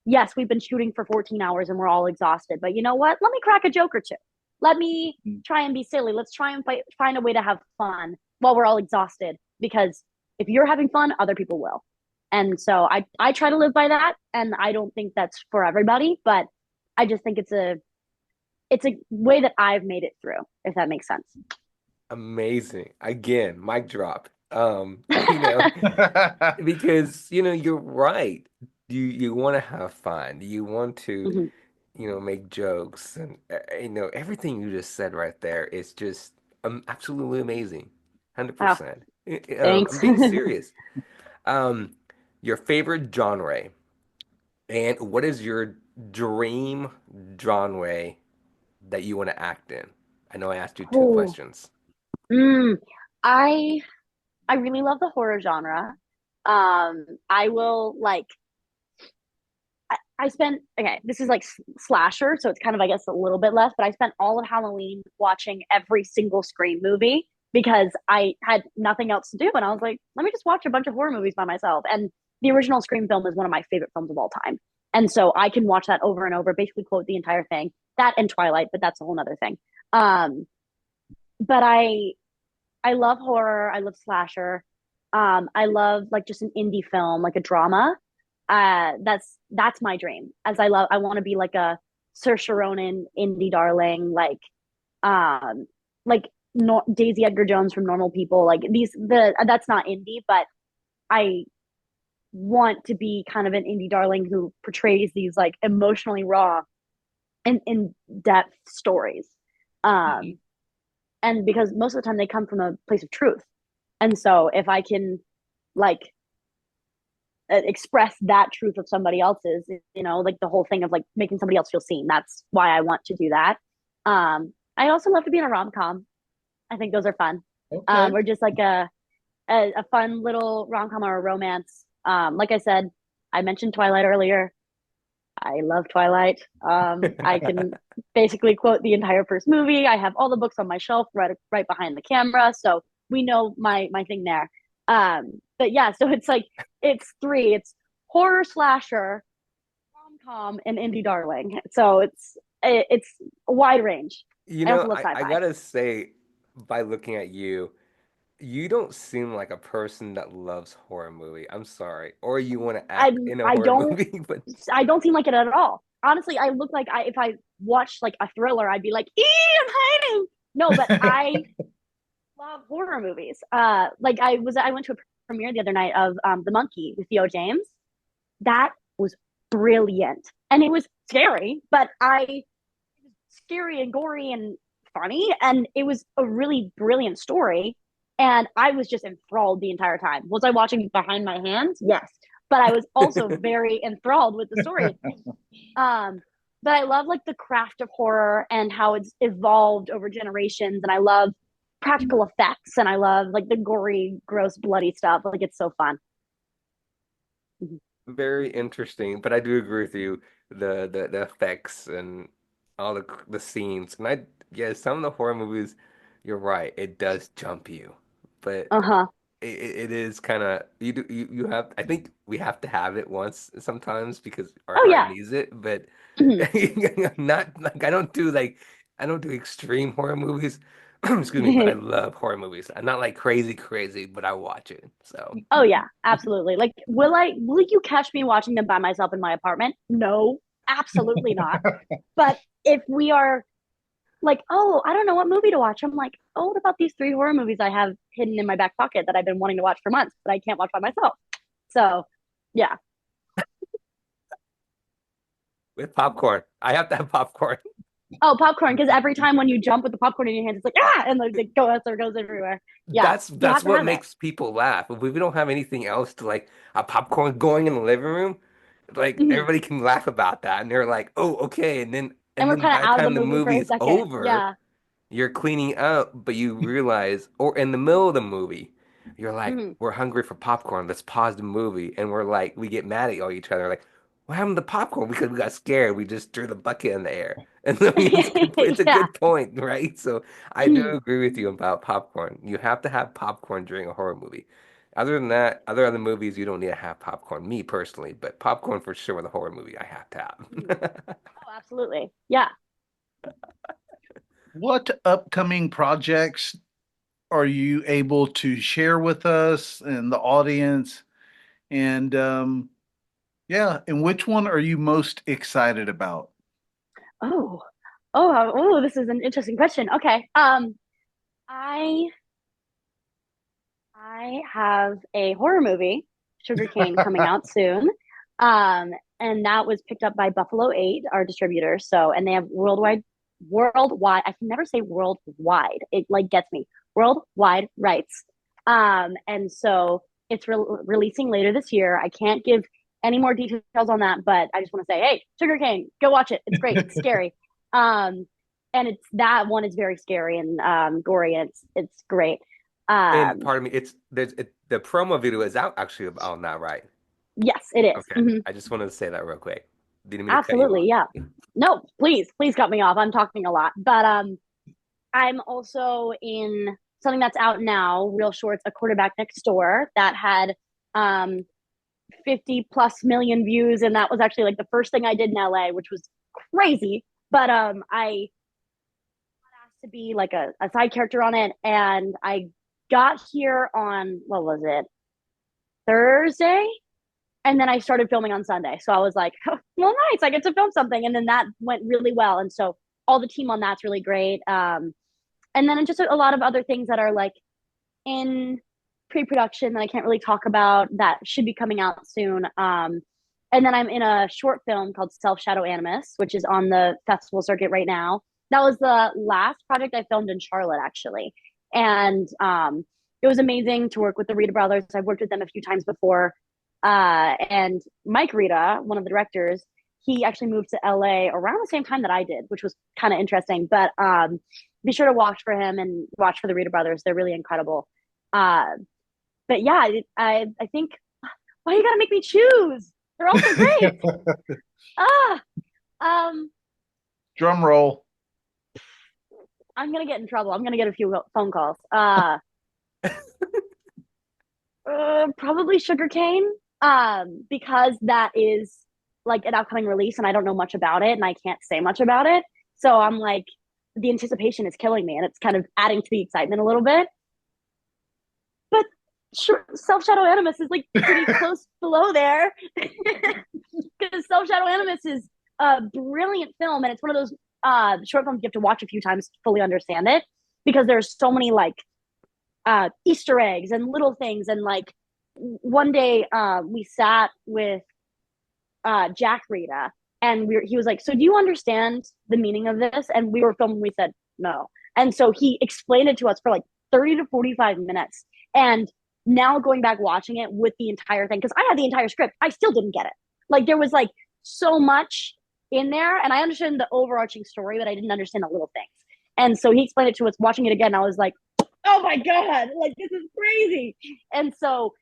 yes, we've been shooting for 14 hours and we're all exhausted, but you know what? Let me crack a joke or two. Let me try and be silly. Let's try and find a way to have fun while we're all exhausted. Because if you're having fun, other people will. And so I try to live by that. And I don't think that's for everybody, but I just think it's a way that I've made it through, if that makes sense. Amazing. Again, mic drop. You know, because you're right. You want to have fun. You want to, Mhm. make jokes and everything you just said right there is just absolutely amazing. Oh, 100%. thanks. I'm being serious. Um, your favorite genre and what is your dream genre that you want to act in? I know I asked you two Oh, questions. mm, I I really love the horror genre. I will like I spent okay, this is like slasher, so it's kind of I guess a little bit less, but I spent all of Halloween watching every single Scream movie because I had nothing else to do, and I was like, let me just watch a bunch of horror movies by myself. And the original Scream film is one of my favorite films of all time, and so I can watch that over and over, basically quote the entire thing. That and Twilight, but that's a whole other thing. Um, but I love horror. I love slasher. I love like just an indie film, like a drama. That's my dream. As I want to be like a Saoirse Ronan indie darling, um, like no, Daisy Edgar Jones from Normal People. Like the that's not indie, but I want to be kind of an indie darling who portrays these like emotionally raw and in depth stories. Um, and because most of the time they come from a place of truth. And so if I can like express that truth of somebody else's, like the whole thing of like making somebody else feel seen, that's why I want to do that. I also love to be in a rom com. I think those are fun. Okay. Or just like a fun little rom com or a romance. Like I said, I mentioned Twilight earlier. I love Twilight. I can basically quote the entire first movie. I have all the books on my shelf right behind the camera, so we know my thing there. But yeah, so it's like it's three. It's horror slasher, rom com, and indie darling. So it's a wide range. I also love I sci-fi. gotta say, by looking at you, you don't seem like a person that loves horror movie. I'm sorry. Or you want to I act in a I horror don't movie, but I don't seem like it at all. Honestly, I look like if I watched like a thriller, I'd be like, "Ee, I'm hiding." No, but I love horror movies. Like I went to a premiere the other night of The Monkey with Theo James. That was brilliant, and it was scary, but it was scary and gory and funny, and it was a really brilliant story. And I was just enthralled the entire time. Was I watching behind my hands? Yes, but I was also very enthralled with the story. Um, but I love like the craft of horror and how it's evolved over generations. And I love practical effects and I love like the gory, gross, bloody stuff. Like it's so fun. Mhm. very interesting. But I do agree with you, the effects and all the scenes. And yeah, some of the horror movies, you're right, it does jump you. But Uh-huh. it is kind of you have I think we have to have it once sometimes because our Oh art yeah. needs it, but Mhm. Not like I don't do extreme horror movies. Excuse me, but I love horror movies. I'm not like crazy crazy, but I watch it. So Oh yeah, absolutely. Like, will you catch me watching them by myself in my apartment? No, absolutely not. But if we are like, oh, I don't know what movie to watch, I'm like, oh, what about these three horror movies I have hidden in my back pocket that I've been wanting to watch for months, but I can't watch by myself. So yeah. with popcorn, I have to have popcorn. Oh, popcorn, because every time when you jump with the popcorn in your hands, it's like ah, and like it goes everywhere. Yeah, you have That's to what have it. makes people laugh. If we don't have anything else to like a popcorn going in the living room, like Mhm. everybody can laugh about that, and they're like, "Oh, okay." And And we're then kind of by the out of the time the movie for a movie's second. over, Yeah. you're cleaning up, but you realize, or in the middle of the movie, you're like, Mhm. "We're hungry for popcorn. Let's pause the movie," and we're like, we get mad at each other, like, "What happened to popcorn?" Because we got scared. We just threw the bucket in the air. And I mean, it's a Yeah. good point, right? So I do agree with you about popcorn. You have to have popcorn during a horror movie. Other than that, other movies, you don't need to have popcorn. Me personally, but popcorn for sure with a horror movie, I have to Mhm. have. Oh, absolutely. Yeah. What upcoming projects are you able to share with us and the audience? And yeah, and which one are you most excited about? Oh. Oh, this is an interesting question. Okay. I I have a horror movie, Sugar Cane, coming out soon. Um, and that was picked up by Buffalo 8, our distributor. So, and they have worldwide, I can never say worldwide. It like gets me. Worldwide rights. And so it's releasing later this year. I can't give any more details on that, but I just want to say, hey, Sugar Cane, go watch it. It's great. It's scary. Um, and it's that one is very scary and gory, and it's great. And Um, pardon me, the promo video is out actually on that, right? yes, it is. Okay. Mhm. I just wanted to say that real quick. Didn't mean to cut you Absolutely, off. yeah. No, please cut me off. I'm talking a lot, but I'm also in something that's out now, real shorts, A Quarterback Next Door, that had um 50 plus million views, and that was actually like the first thing I did in LA, which was crazy. But I asked to be like a side character on it, and I got here on what was it, Thursday, and then I started filming on Sunday. So I was like, oh, well, nice, I get to film something, and then that went really well, and so all the team on that's really great. And then just a lot of other things that are like in pre-production that I can't really talk about that should be coming out soon. And then I'm in a short film called Self Shadow Animus, which is on the festival circuit right now. That was the last project I filmed in Charlotte, actually, and it was amazing to work with the Rita brothers. I've worked with them a few times before, and Mike Rita, one of the directors, he actually moved to LA around the same time that I did, which was kind of interesting. But be sure to watch for him and watch for the Rita brothers. They're really incredible. Uh, but yeah, I think why you gotta make me choose? They're all so great. Ah, um, Drum roll. I'm gonna get in trouble. I'm gonna get a few phone calls. Probably sugarcane. Because that is like an upcoming release, and I don't know much about it, and I can't say much about it. So I'm like, the anticipation is killing me, and it's kind of adding to the excitement a little bit. But sure, Self Shadow Animus is like pretty close below there, because Self Shadow Animus is a brilliant film, and it's one of those short films you have to watch a few times to fully understand it, because there's so many like Easter eggs and little things. And like one day we sat with Jack Rita, and he was like, "So do you understand the meaning of this?" And we were filming. We said no, and so he explained it to us for like 30 to 45 minutes. And now going back watching it with the entire thing, because I had the entire script, I still didn't get it. Like there was like so much in there, and I understood the overarching story, but I didn't understand the little things. And so he explained it to us. Watching it again, I was like, "Oh my god, like this is crazy!" And so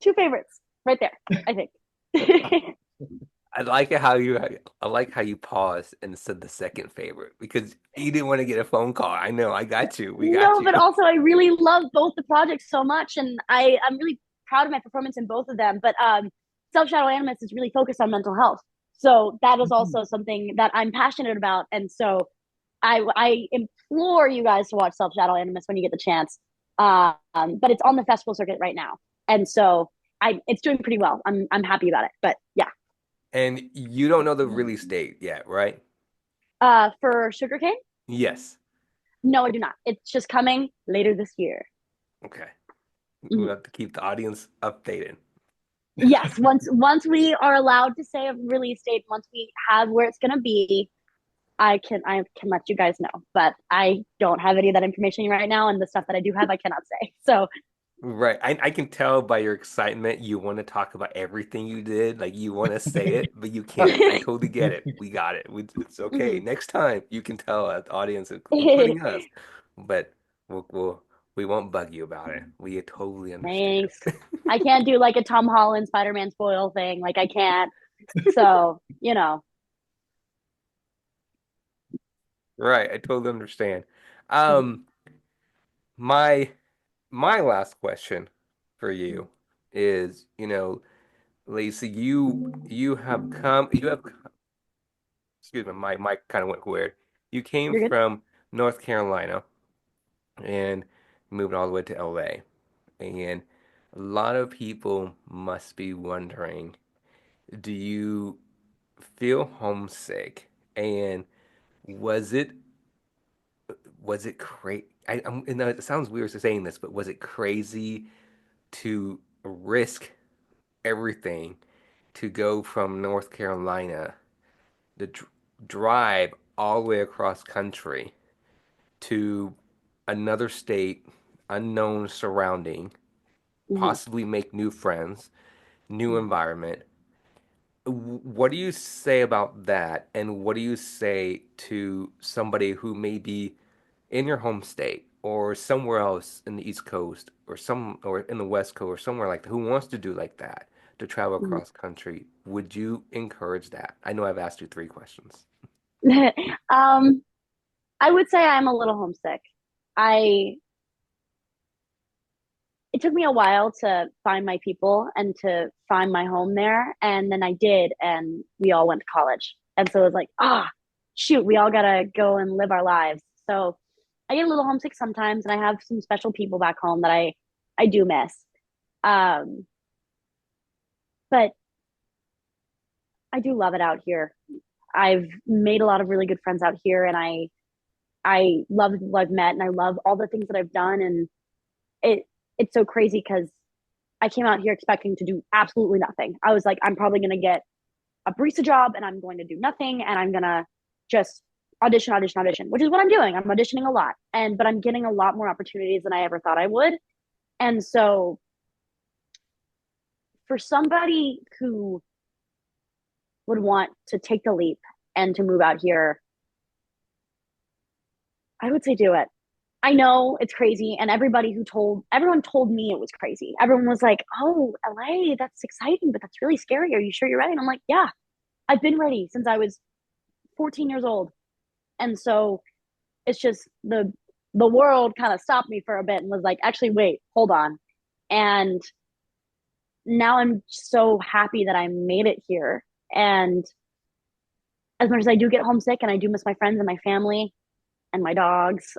two favorites right there, I think. I like how you paused and said the second favorite because you didn't want to get a phone call. I know, I got you. We got No, but you. also I really love both the projects so much, and I'm really proud of my performance in both of them. But Self Shadow Animus is really focused on mental health, So that is also something that I'm passionate about. And so I implore you guys to watch Self Shadow Animus when you get the chance. But it's on the festival circuit right now. And so it's doing pretty well. I'm happy about it. But yeah. And you don't know the release date yet, right? For Sugarcane? Yes. No, I do not. It's just coming later this year. Okay. We'll Mhm. have to keep the audience updated. Yes, once we are allowed to say a release date, once we have where it's gonna be, I can let you guys know. But I don't have any of that information right now, and the stuff that I do have, I cannot say. So Right. I can tell by your excitement you want to talk about everything you did. Like you want to say it, but you can't. I totally get it. We got it. It's okay. mhm. Next time you can tell the audience, including us. But we'll we won't bug you about it. We totally understand. Thanks. I can't do like a Tom Holland Spider-Man spoil thing. Like I can't. So, Right. I totally understand. mhm. Um, my my last question for you is, Lacey, you have come you have excuse me, my mic kind of went weird. You came You're good. from North Carolina and moved all the way to LA. And a lot of people must be wondering, do you feel homesick? And was it was it crazy? You know, it sounds weird saying this, but was it crazy to risk everything to go from North Carolina, the drive all the way across country to another state, unknown surrounding, Mhm. possibly make new friends, new environment. What do you say about that? And what do you say to somebody who may be in your home state or somewhere else in the East Coast or in the West Coast or somewhere like that who wants to do like that to travel Mhm. across country? Would you encourage that? I know I've asked you three questions. um, I would say I'm a little homesick. I It took me a while to find my people and to find my home there. And then I did, and we all went to college. And so it was like, shoot, we all gotta go and live our lives. So I get a little homesick sometimes, and I have some special people back home that I do miss. Um, but I do love it out here. I've made a lot of really good friends out here, and I love the people I've met, and I love all the things that I've done. And it it's so crazy because I came out here expecting to do absolutely nothing. I was like, I'm probably going to get a barista job and I'm going to do nothing and I'm going to just audition, audition, audition, which is what I'm doing. I'm auditioning a lot. But I'm getting a lot more opportunities than I ever thought I would. And so for somebody who would want to take the leap and to move out here, I would say do it. I know it's crazy, and everyone told me it was crazy. Everyone was like, "Oh, LA, that's exciting, but that's really scary. Are you sure you're ready?" And I'm like, "Yeah, I've been ready since I was 14 years old." And so it's just the world kind of stopped me for a bit and was like, "Actually, wait, hold on." And now I'm so happy that I made it here. And as much as I do get homesick and I do miss my friends and my family and my dogs,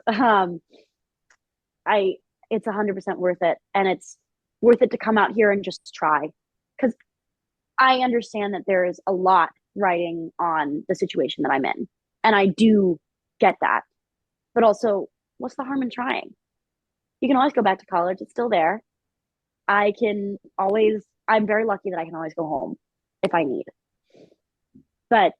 I it's 100% worth it, and it's worth it to come out here and just try, because I understand that there is a lot riding on the situation that I'm in, and I do get that. But also, what's the harm in trying? You can always go back to college; it's still there. I can always. I'm very lucky that I can always go home if I need. But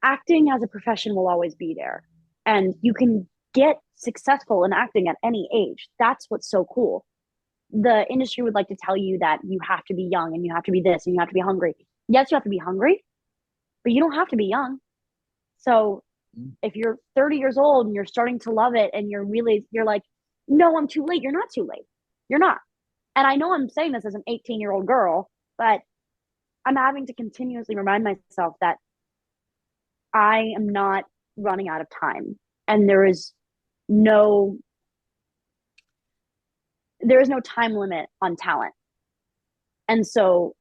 acting as a profession will always be there, and you can get successful in acting at any age. That's what's so cool. The industry would like to tell you that you have to be young and you have to be this and you have to be hungry. Yes, you have to be hungry, but you don't have to be young. So if you're 30 years old and you're starting to love it and you're like, no, I'm too late. You're not too late. You're not. And I know I'm saying this as an 18-year-old girl, but I'm having to continuously remind myself that I am not running out of time. And no there is no time limit on talent. And so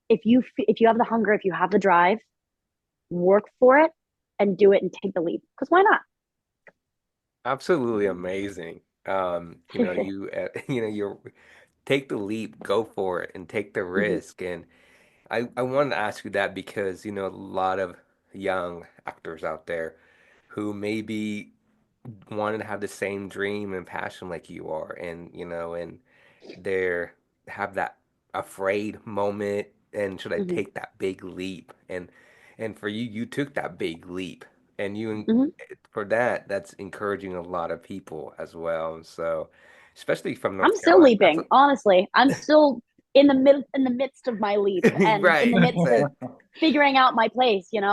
if you have the hunger, if you have the drive, work for it and do it and take the leap. Because why not? Absolutely amazing. You're take the leap, go for it, and take the Hmm. risk. And I wanted to ask you that because, a lot of young actors out there who maybe wanted to have the same dream and passion like you are, and they're have that afraid moment, and should I Hmm. take that big leap? And for you, you took that big leap, and Hmm. for that, that's encouraging a lot of people as well. So, especially from I'm North still Carolina, that's leaping, honestly. I'm still in the midst of my leap and in the right. midst of figuring out my place, but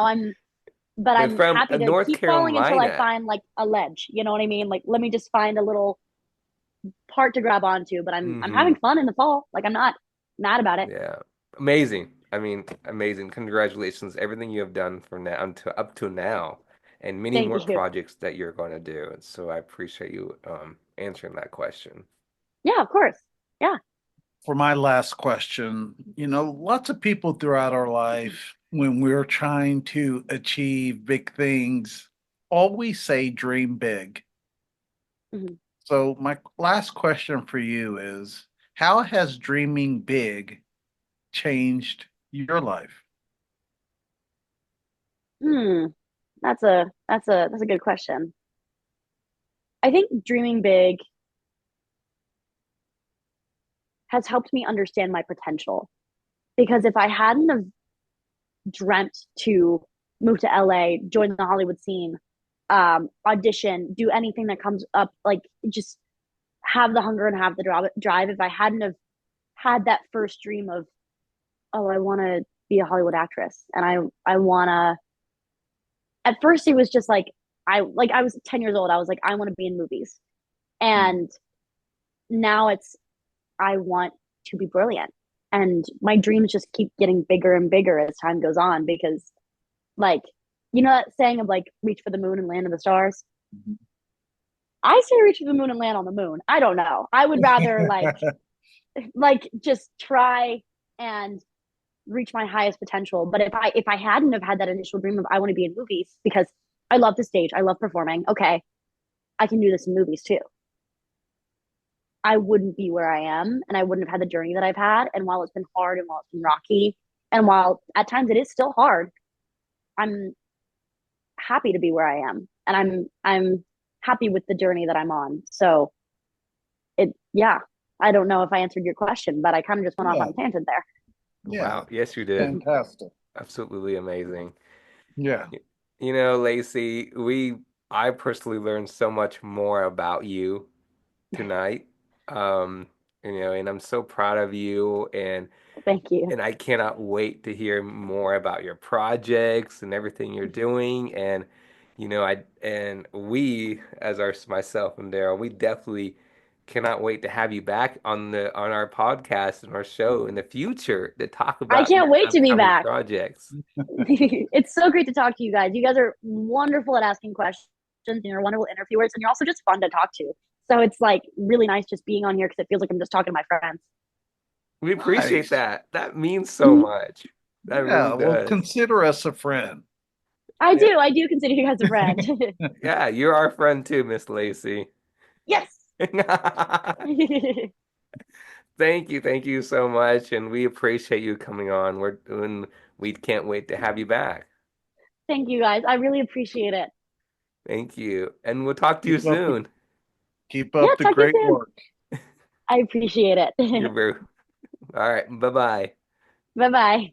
But I'm from happy to North keep falling until I Carolina, find like a ledge. You know what I mean? Like let me just find a little part to grab onto, but I'm hmm having fun in the fall. Like I'm not mad about it. yeah, amazing. I mean, amazing. Congratulations, everything you have done from now until up to now, and many Thank more you. projects that you're going to do. And so I appreciate you answering that question. Yeah, of course. Yeah. For my last question, lots of people throughout our life, when we're trying to achieve big things, always say dream big. Mhm. So, my last question for you is, how has dreaming big changed your life? Hmm. That's a good question. I think dreaming big has helped me understand my potential because if I hadn't have dreamt to move to LA, join the Hollywood scene, audition, do anything that comes up, like just have the hunger and have the drive. If I hadn't have had that first dream of, oh, I want to be a Hollywood actress, and I want to. At first, it was just I was 10 years old. I was like, I want to be in movies, Hmm. and now it's I want to be brilliant, and my dreams just keep getting bigger and bigger as time goes on because like that saying of like reach for the moon and land in the stars. I say reach for the moon and land on the moon. I don't know. I would rather like just try and reach my highest potential. But if I hadn't have had that initial dream of I want to be in movies because I love the stage, I love performing. Okay, I can do this in movies too. I wouldn't be where I am, and I wouldn't have had the journey that I've had. And while it's been hard, and while it's been rocky, and while at times it is still hard, I'm happy to be where I am, and I'm happy with the journey that I'm on. So yeah, I don't know if I answered your question, but I kind of just went off on Yeah, a tangent there. yeah, Wow, yes, you did. fantastic. Absolutely amazing. Yeah. Y- Lacey, I personally learned so much more about you tonight. Um, and I'm so proud of you, Thank you. and I cannot wait to hear more about your projects and everything you're doing. And we, as myself and Daryl, we definitely cannot wait to have you back on our podcast and our show in the future to talk I about your can't wait to be upcoming back. projects. It's so great to talk to you guys. You guys are wonderful at asking questions, and you're wonderful interviewers, and you're also just fun to talk to. So it's like really nice just being on here because it feels like I'm just talking to my friends. We appreciate Nice. that. That means so Mhm. much. That really Yeah. Well, does. consider us a friend. I Yeah, do. I do consider you guys a friend. yeah, you're our friend too, Miss Lacey. Yes. Thank you so much, and we appreciate you coming on. We can't wait to have you back. Thank you guys. I really appreciate it. Thank you, and we'll talk to you Keep up the soon. keep Yeah, up the talk to you great soon. work. I appreciate You're it. very all right. Bye bye. Bye bye.